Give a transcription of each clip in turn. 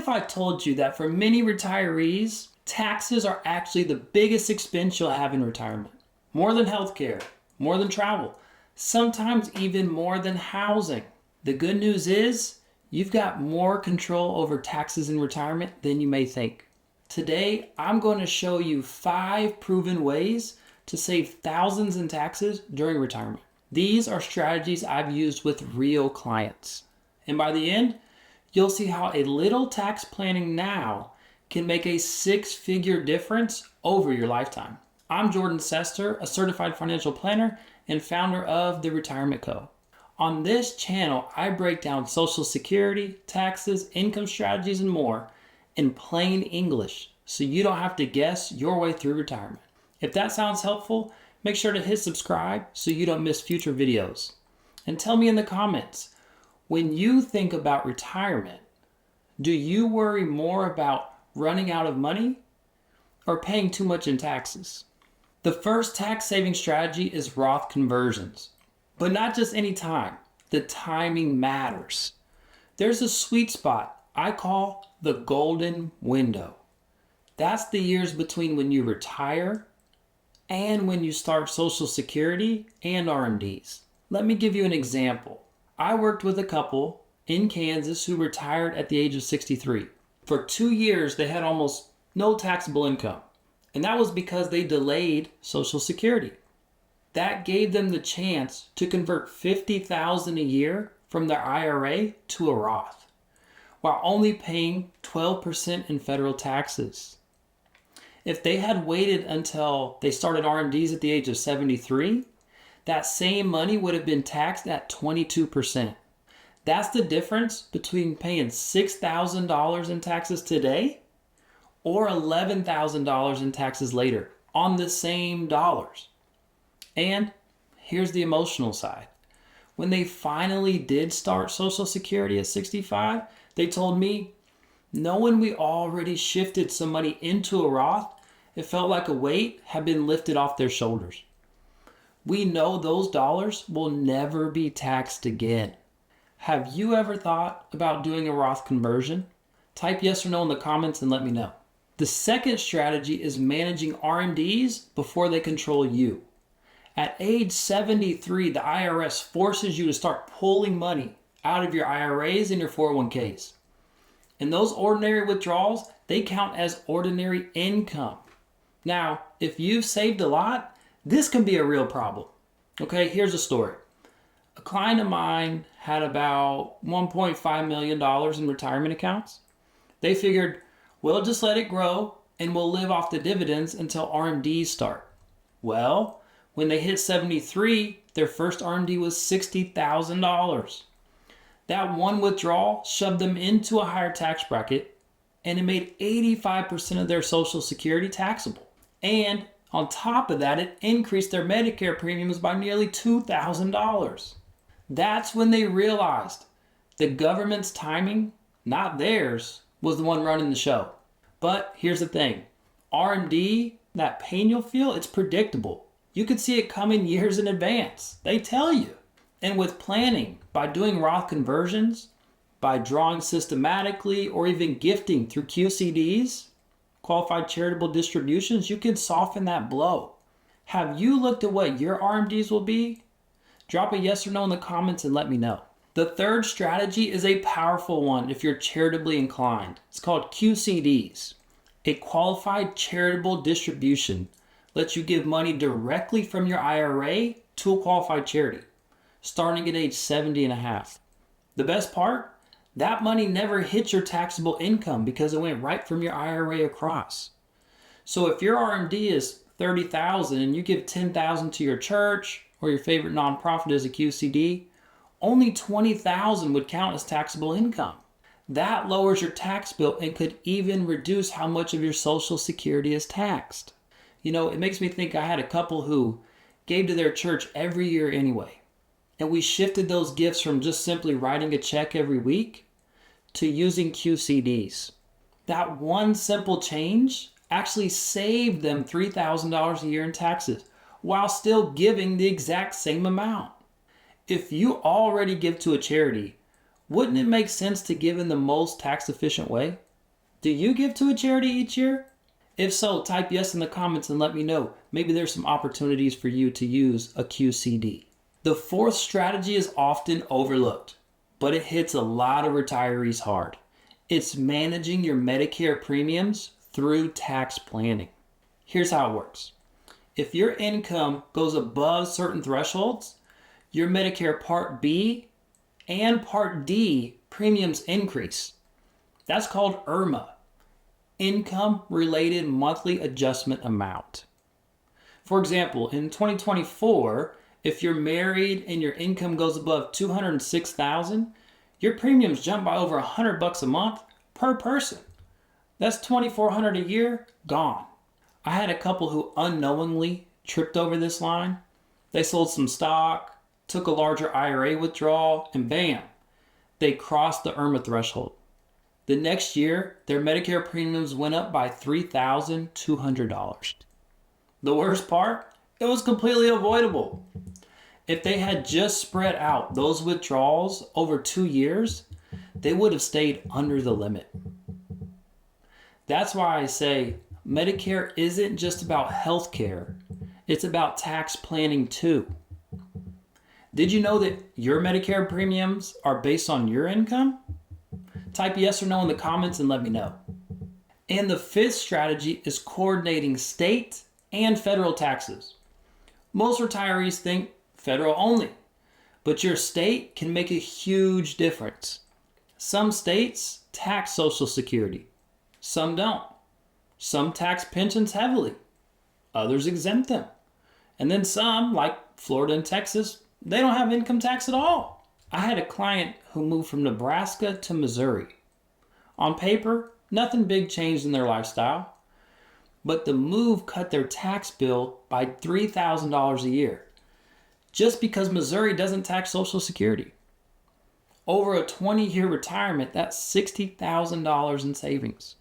if I told you that for many retirees, taxes are actually the biggest expense you'll have in retirement? More than healthcare, more than travel, sometimes even more than housing. The good news is you've got more control over taxes in retirement than you may think. Today, I'm going to show you 5 proven ways to save thousands in taxes during retirement. These are strategies I've used with real clients. And by the end, you'll see how a little tax planning now can make a 6-figure difference over your lifetime. I'm Jordan Sester, a certified financial planner and founder of The Retirement Co. On this channel, I break down Social Security, taxes, income strategies, and more in plain English so you don't have to guess your way through retirement. If that sounds helpful, make sure to hit subscribe so you don't miss future videos. And tell me in the comments, when you think about retirement, do you worry more about running out of money or paying too much in taxes? The first tax saving strategy is Roth conversions. But not just any time. The timing matters. There's a sweet spot I call the golden window. That's the years between when you retire and when you start Social Security and RMDs. Let me give you an example. I worked with a couple in Kansas who retired at the age of 63. For 2 years, they had almost no taxable income. And that was because they delayed Social Security. That gave them the chance to convert $50,000 a year from their IRA to a Roth, while only paying 12% in federal taxes. If they had waited until they started RMDs at the age of 73, that same money would have been taxed at 22%. That's the difference between paying $6,000 in taxes today or $11,000 in taxes later on the same dollars. And here's the emotional side. When they finally did start Social Security at 65, they told me, knowing we already shifted some money into a Roth, it felt like a weight had been lifted off their shoulders. We know those dollars will never be taxed again. Have you ever thought about doing a Roth conversion? Type yes or no in the comments and let me know. The second strategy is managing RMDs before they control you. At age 73, the IRS forces you to start pulling money out of your IRAs and your 401ks. And those ordinary withdrawals, they count as ordinary income. Now, if you've saved a lot, this can be a real problem. Okay, here's a story. A client of mine had about $1.5 million in retirement accounts. They figured, we'll just let it grow and we'll live off the dividends until RMDs start. Well, when they hit 73, their first RMD was $60,000. That one withdrawal shoved them into a higher tax bracket, and it made 85% of their Social Security taxable. And on top of that, it increased their Medicare premiums by nearly $2,000. That's when they realized the government's timing, not theirs, was the one running the show. But here's the thing. RMD, that pain you'll feel, it's predictable. You could see it coming years in advance. They tell you. And with planning, by doing Roth conversions, by drawing systematically, or even gifting through QCDs, qualified charitable distributions, you can soften that blow. Have you looked at what your RMDs will be? Drop a yes or no in the comments and let me know. The third strategy is a powerful one if you're charitably inclined. It's called QCDs. A qualified charitable distribution lets you give money directly from your IRA to a qualified charity, starting at age 70 and a half. The best part? That money never hits your taxable income because it went right from your IRA across. So if your RMD is $30,000 and you give $10,000 to your church or your favorite nonprofit as a QCD, only $20,000 would count as taxable income. That lowers your tax bill and could even reduce how much of your Social Security is taxed. You know, it makes me think I had a couple who gave to their church every year anyway. And we shifted those gifts from just simply writing a check every week to using QCDs. That one simple change actually saved them $3,000 a year in taxes while still giving the exact same amount. If you already give to a charity, wouldn't it make sense to give in the most tax efficient way? Do you give to a charity each year? If so, type yes in the comments and let me know. Maybe there's some opportunities for you to use a QCD. The fourth strategy is often overlooked, but it hits a lot of retirees hard. It's managing your Medicare premiums through tax planning. Here's how it works. If your income goes above certain thresholds, your Medicare Part B and Part D premiums increase. That's called IRMA, Income Related Monthly Adjustment Amount. For example, in 2024, if you're married and your income goes above $206,000, your premiums jump by over $100 a month per person. That's $2,400 a year gone. I had a couple who unknowingly tripped over this line. They sold some stock, took a larger IRA withdrawal, and bam, they crossed the IRMA threshold. The next year, their Medicare premiums went up by $3,200. The worst part? It was completely avoidable. If they had just spread out those withdrawals over 2 years, they would have stayed under the limit. That's why I say Medicare isn't just about health care, it's about tax planning too. Did you know that your Medicare premiums are based on your income? Type yes or no in the comments and let me know. And the fifth strategy is coordinating state and federal taxes. Most retirees think federal only, but your state can make a huge difference. Some states tax Social Security, some don't. Some tax pensions heavily, others exempt them. And then some, like Florida and Texas, they don't have income tax at all. I had a client who moved from Nebraska to Missouri. On paper, nothing big changed in their lifestyle, but the move cut their tax bill by $3,000 a year, just because Missouri doesn't tax Social Security. Over a 20-year retirement, that's $60,000 in savings.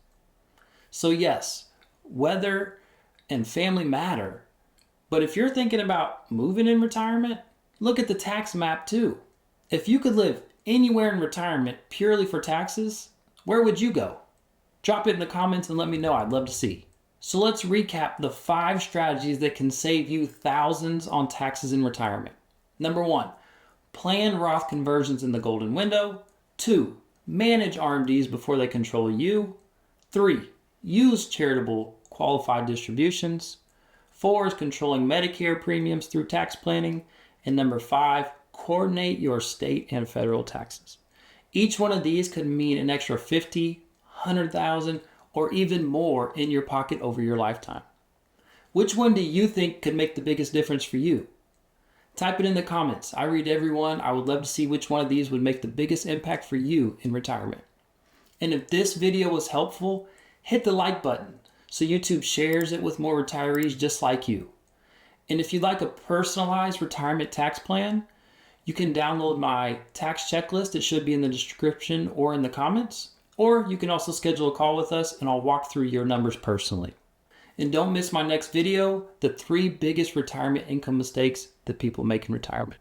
So yes, weather and family matter, but if you're thinking about moving in retirement, look at the tax map too. If you could live anywhere in retirement purely for taxes, where would you go? Drop it in the comments and let me know. I'd love to see. So let's recap the 5 strategies that can save you thousands on taxes in retirement. Number 1, plan Roth conversions in the golden window. 2, manage RMDs before they control you. 3, use charitable qualified distributions. 4 is controlling Medicare premiums through tax planning. And number 5, coordinate your state and federal taxes. Each one of these could mean an extra $50,000, $100,000, or even more in your pocket over your lifetime. Which one do you think could make the biggest difference for you? Type it in the comments. I read every one. I would love to see which one of these would make the biggest impact for you in retirement. And if this video was helpful, hit the like button so YouTube shares it with more retirees just like you. And if you'd like a personalized retirement tax plan, you can download my tax checklist. It should be in the description or in the comments. Or you can also schedule a call with us and I'll walk through your numbers personally. And don't miss my next video, the 3 biggest retirement income mistakes that people make in retirement.